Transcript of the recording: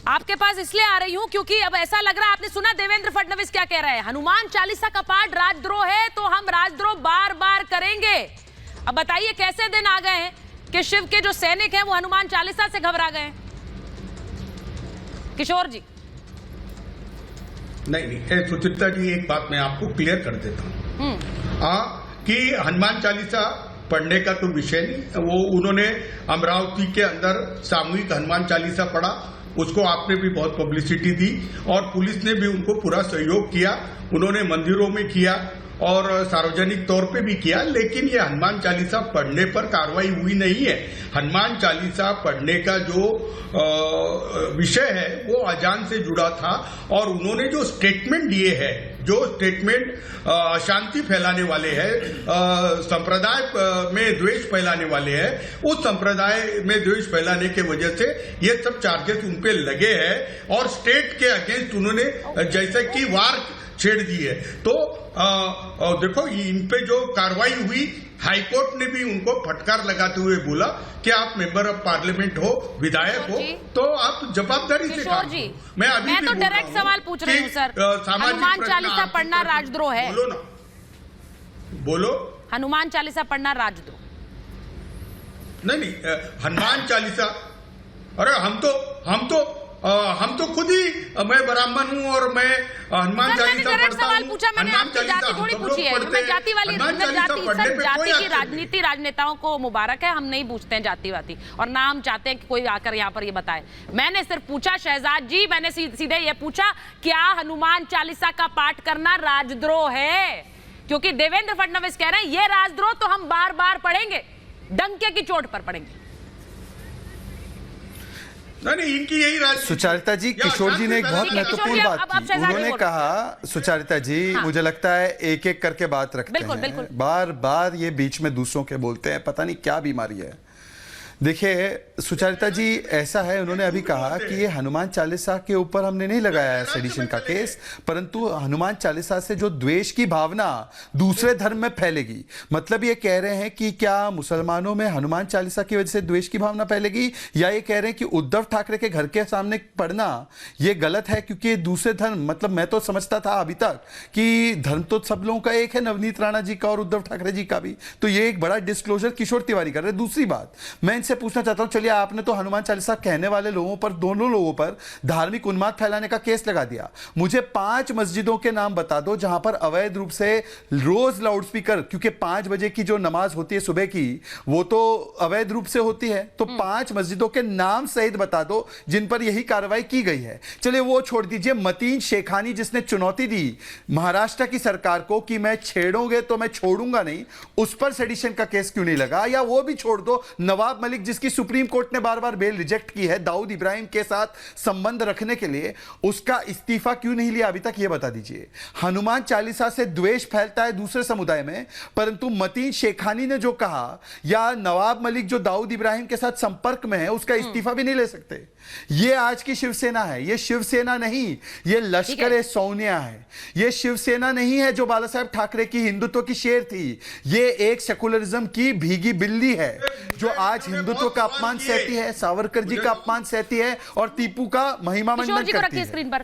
आपके पास इसलिए आ रही हूं क्योंकि अब ऐसा लग रहा है, आपने सुना देवेंद्र फडणवीस क्या कह रहे हैं, हनुमान चालीसा का पाठ राजद्रोह है तो हम राजद्रोह बार बार करेंगे। अब बताइए कैसे दिन आ गए हैं कि शिव के जो सैनिक हैं वो हनुमान चालीसा से घबरा गए हैं। किशोर जी। नहीं, सुचित्रा जी, एक बात मैं आपको क्लियर कर देता हूँ कि हनुमान चालीसा पढ़ने का तो विषय नहीं। वो उन्होंने अमरावती के अंदर सामूहिक हनुमान चालीसा पढ़ा, उसको आपने भी बहुत पब्लिसिटी दी और पुलिस ने भी उनको पूरा सहयोग किया। उन्होंने मंदिरों में किया और सार्वजनिक तौर पे भी किया, लेकिन ये हनुमान चालीसा पढ़ने पर कार्रवाई हुई नहीं है। हनुमान चालीसा पढ़ने का जो विषय है वो अजान से जुड़ा था और उन्होंने जो स्टेटमेंट दिए हैं, जो स्टेटमेंट अशांति फैलाने वाले हैं, संप्रदाय में द्वेष फैलाने वाले हैं, उस संप्रदाय में द्वेष फैलाने के वजह से ये सब चार्जेस उन पे लगे हैं और स्टेट के अगेंस्ट उन्होंने जैसे कि वार छेड़ दी है। तो देखो, इन पे जो कार्रवाई हुई, हाईकोर्ट ने भी उनको फटकार लगाते हुए बोला कि आप मेंबर ऑफ पार्लियामेंट हो, विधायक हो, तो आप जवाबदारी से काम करो। मैं तो डायरेक्ट सवाल पूछ रही हूँ सर, हनुमान चालीसा पढ़ना राजद्रोह है? बोलो ना, बोलो। हनुमान चालीसा पढ़ना राजद्रोह? नहीं, हनुमान चालीसा, अरे हम तो खुद ही, मैं ब्राह्मण हूँ और मैं हनुमान चालीसा पढ़ता हूँ। पूछा मैंने, आपकी जाति थोड़ी पूछी है। मैं जाति वाली जाति की राजनीति, राजनेताओं को मुबारक है, हम नहीं पूछते हैं जातिवादी और ना हम चाहते हैं कि कोई आकर यहाँ पर ये बताए। मैंने सिर्फ पूछा शहजाद जी, मैंने सीधे ये पूछा, क्या हनुमान चालीसा का पाठ करना राजद्रोह है? क्योंकि देवेंद्र फडणवीस कह रहे हैं ये राजद्रोह तो हम बार बार पढ़ेंगे, डंके की चोट पर पढ़ेंगे। नहीं, इनकी यही सुचारिता जी, किशोर जी ने एक बहुत महत्वपूर्ण बात की। उन्होंने कहा, सुचारिता जी, मुझे लगता है एक एक करके बात रखते हैं, बार बार ये बीच में दूसरों के बोलते हैं, पता नहीं क्या बीमारी है। देखिए सुचारिता जी, ऐसा है, उन्होंने अभी कहा कि ये हनुमान चालीसा के ऊपर हमने नहीं लगाया है सेडिशन का केस, परंतु हनुमान चालीसा से जो द्वेष की भावना दूसरे धर्म में फैलेगी, मतलब ये कह रहे हैं कि क्या मुसलमानों में हनुमान चालीसा की वजह से द्वेष की भावना फैलेगी, या ये कह रहे हैं कि उद्धव ठाकरे के घर के सामने पढ़ना ये गलत है क्योंकि दूसरे धर्म, मतलब मैं तो समझता था अभी तक कि धर्म तो सब लोगों का एक है, नवनीत राणा जी का और उद्धव ठाकरे जी का भी, तो ये एक बड़ा डिस्क्लोजर किशोर तिवारी कर रहे हैं। दूसरी बात मैं इनसे पूछना चाहता हूं, चलिए आपने तो हनुमान चालीसा कहने वाले लोगों पर, दोनों लोगों पर धार्मिक उन्माद फैलाने का केस लगा दिया, मुझे 5 मस्जिदों के नाम बता दो जहां पर अवैध रूप से रोज लाउडस्पीकर, क्योंकि 5 बजे की जो नमाज होती है सुबह की, वो तो अवैध रूप से होती है, तो 5 मस्जिदों के नाम सहित बता दो जिन पर यही कार्रवाई की गई है। चलिए वो छोड़ दीजिए, मतीन शेखानी जिसने चुनौती दी महाराष्ट्र की सरकार को कि मैं छेड़ोगे तो मैं छोड़ूंगा नहीं, उस पर सेडिशन का केस क्यों नहीं लगा? या वो भी छोड़ दो, नवाब मलिक जिसकी सुप्रीम कोर्ट ने बार बार बेल रिजेक्ट की है दाऊद इब्राहिम के साथ संबंध रखने के लिए, उसका इस्तीफा क्यों नहीं लिया अभी तक, ये बता दीजिए। हनुमान चालीसा से द्वेष फैलता है दूसरे समुदाय में, परंतु मतीन शेखानी ने जो कहा, या नवाब मलिक जो दाऊद इब्राहिम के साथ संपर्क में है, उसका इस्तीफा भी नहीं ले सकते। ये आज की शिवसेना है, ये शिवसेना नहीं, ये लश्कर ए सोनिया है। ये शिवसेना नहीं है जो बाला साहेब ठाकरे की हिंदुत्व की शेर थी, ये एक सेकुलरिज्म की भीगी बिल्ली है जो आज हिंदुत्व का अपमान सहती है, सावरकर जी का अपमान सहती है और टीपू का महिमा मंडन करती है। स्क्रीन पर